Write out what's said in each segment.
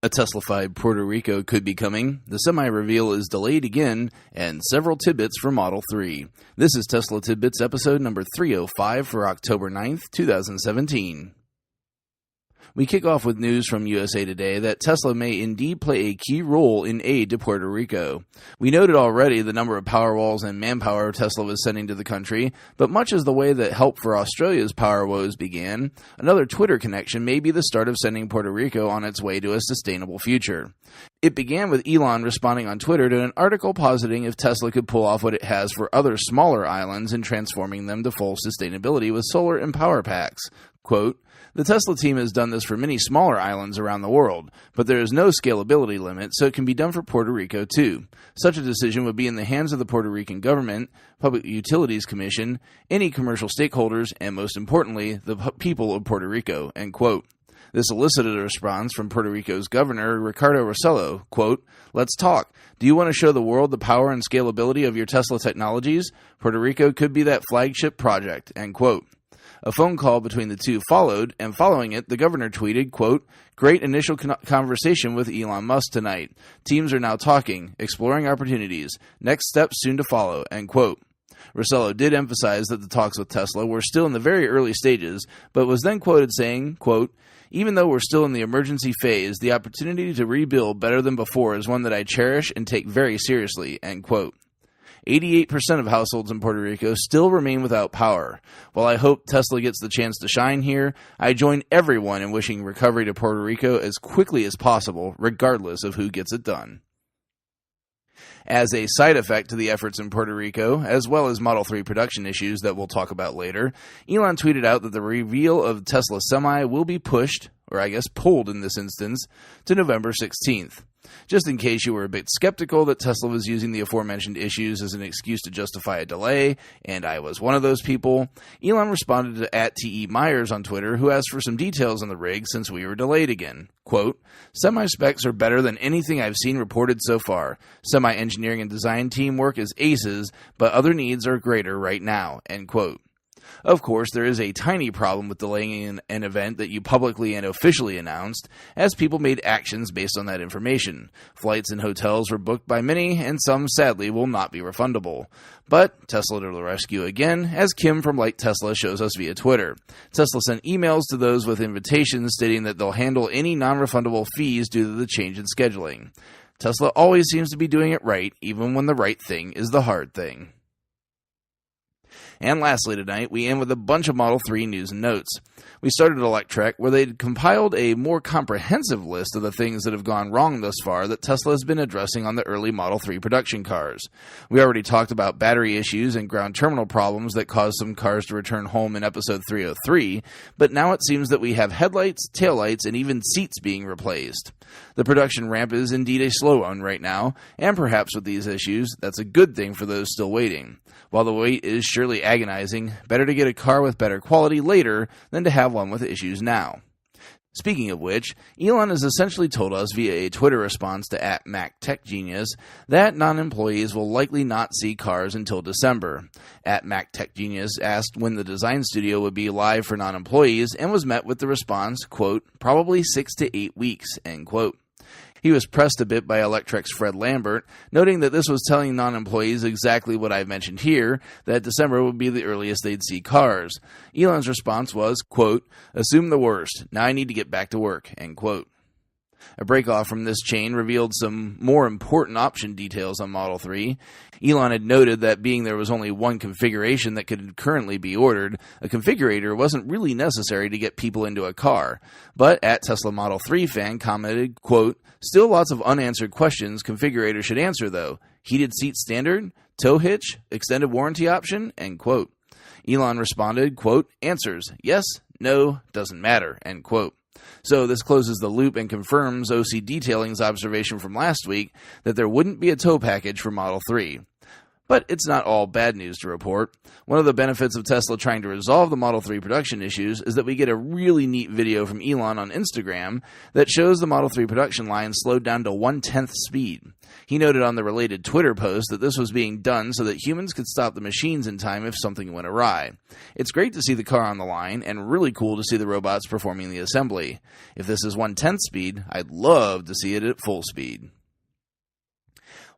A Teslafied Puerto Rico could be coming, the semi-reveal is delayed again, and several tidbits for Model 3. This is Tesla Tidbits episode number 305 for October 9th, 2017. We kick off with news from USA Today that Tesla may indeed play a key role in aid to Puerto Rico. We noted already the number of Powerwalls and manpower Tesla was sending to the country, but much as the way that help for Australia's power woes began, another Twitter connection may be the start of sending Puerto Rico on its way to a sustainable future. It began with Elon responding on Twitter to an article positing if Tesla could pull off what it has for other smaller islands and transforming them to full sustainability with solar and Powerpacks. Quote, "The Tesla team has done this for many smaller islands around the world, but there is no scalability limit, so it can be done for Puerto Rico too. Such a decision would be in the hands of the Puerto Rican government, Public Utilities Commission, any commercial stakeholders, and most importantly, the people of Puerto Rico." End quote. This elicited a response from Puerto Rico's governor, Ricardo Rossello, quote, "Let's talk. Do you want to show the world the power and scalability of your Tesla technologies? Puerto Rico could be that flagship project." End quote. A phone call between the two followed, and following it, the governor tweeted, quote, "Great initial conversation with Elon Musk tonight. Teams are now talking, exploring opportunities. Next steps soon to follow." End quote. Rossello did emphasize that the talks with Tesla were still in the very early stages, but was then quoted saying, quote, "Even though we're still in the emergency phase, the opportunity to rebuild better than before is one that I cherish and take very seriously." End quote. 88% of households in Puerto Rico still remain without power. While I hope Tesla gets the chance to shine here, I join everyone in wishing recovery to Puerto Rico as quickly as possible, regardless of who gets it done. As a side effect to the efforts in Puerto Rico, as well as Model 3 production issues that we'll talk about later, Elon tweeted out that the reveal of Tesla Semi will be pushed, or I guess pulled in this instance, to November 16th. Just in case you were a bit skeptical that Tesla was using the aforementioned issues as an excuse to justify a delay, and I was one of those people, Elon responded to @TE_Myers on Twitter, who asked for some details on the rig since we were delayed again. Quote, "Semi-specs are better than anything I've seen reported so far. Semi-engineering and design teamwork is aces, but other needs are greater right now." End quote. Of course, there is a tiny problem with delaying an event that you publicly and officially announced, as people made actions based on that information. Flights and hotels were booked by many, and some, sadly, will not be refundable. But Tesla to the rescue again, as Kim from Like Tesla shows us via Twitter. Tesla sent emails to those with invitations stating that they'll handle any non-refundable fees due to the change in scheduling. Tesla always seems to be doing it right, even when the right thing is the hard thing. And lastly tonight, we end with a bunch of Model 3 news and notes. We started at Electrek, where they'd compiled a more comprehensive list of the things that have gone wrong thus far that Tesla has been addressing on the early Model 3 production cars. We already talked about battery issues and ground terminal problems that caused some cars to return home in episode 303, but now it seems that we have headlights, taillights, and even seats being replaced. The production ramp is indeed a slow one right now, and perhaps with these issues, that's a good thing for those still waiting. While the wait is surely agonizing, better to get a car with better quality later than to have one with issues now. Speaking of which, Elon has essentially told us via a Twitter response to @MacTechGenius that non-employees will likely not see cars until December. @MacTechGenius asked when the design studio would be live for non-employees and was met with the response, quote, "Probably 6 to 8 weeks, end quote. He was pressed a bit by Electrek's Fred Lambert, noting that this was telling non-employees exactly what I've mentioned here, that December would be the earliest they'd see cars. Elon's response was, quote, "Assume the worst. Now I need to get back to work," end quote. A break-off from this chain revealed some more important option details on Model 3. Elon had noted that being there was only one configuration that could currently be ordered, a configurator wasn't really necessary to get people into a car. But @Tesla Model 3 fan commented, quote, "Still lots of unanswered questions configurator should answer though. Heated seat standard? Tow hitch? Extended warranty option?" End quote. Elon responded, quote, "Answers, yes, no, doesn't matter," end quote. So this closes the loop and confirms OC Detailing's observation from last week that there wouldn't be a tow package for Model 3. But it's not all bad news to report. One of the benefits of Tesla trying to resolve the Model 3 production issues is that we get a really neat video from Elon on Instagram that shows the Model 3 production line slowed down to 1/10 speed. He noted on the related Twitter post that this was being done so that humans could stop the machines in time if something went awry. It's great to see the car on the line, and really cool to see the robots performing the assembly. If this is 1/10 speed, I'd love to see it at full speed.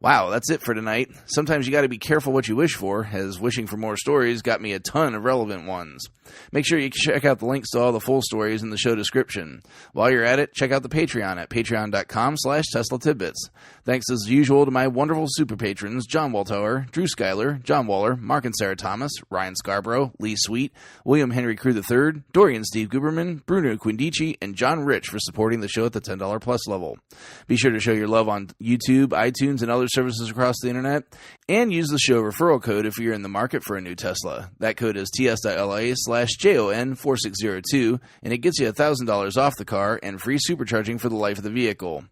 Wow, that's it for tonight. Sometimes you gotta be careful what you wish for, as wishing for more stories got me a ton of relevant ones. Make sure you check out the links to all the full stories in the show description. While you're at it, check out the Patreon at patreon.com/Tesla Tidbits. Thanks as usual to my wonderful super patrons, John Waltower, Drew Schuyler, John Waller, Mark and Sarah Thomas, Ryan Scarborough, Lee Sweet, William Henry Crew III, Dorian Steve Guberman, Bruno Quindici, and John Rich for supporting the show at the $10 plus level. Be sure to show your love on YouTube, iTunes, and other services across the internet, and use the show referral code if you're in the market for a new Tesla. That code is ts.la/JON4602, and it gets you $1,000 off the car and free supercharging for the life of the vehicle.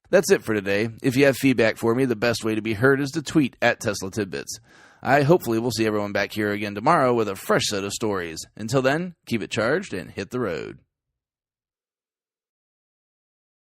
That's it for today. If you have feedback for me, the best way to be heard is to tweet at Tesla Tidbits. I hopefully will see everyone back here again tomorrow with a fresh set of stories. Until then, keep it charged and hit the road.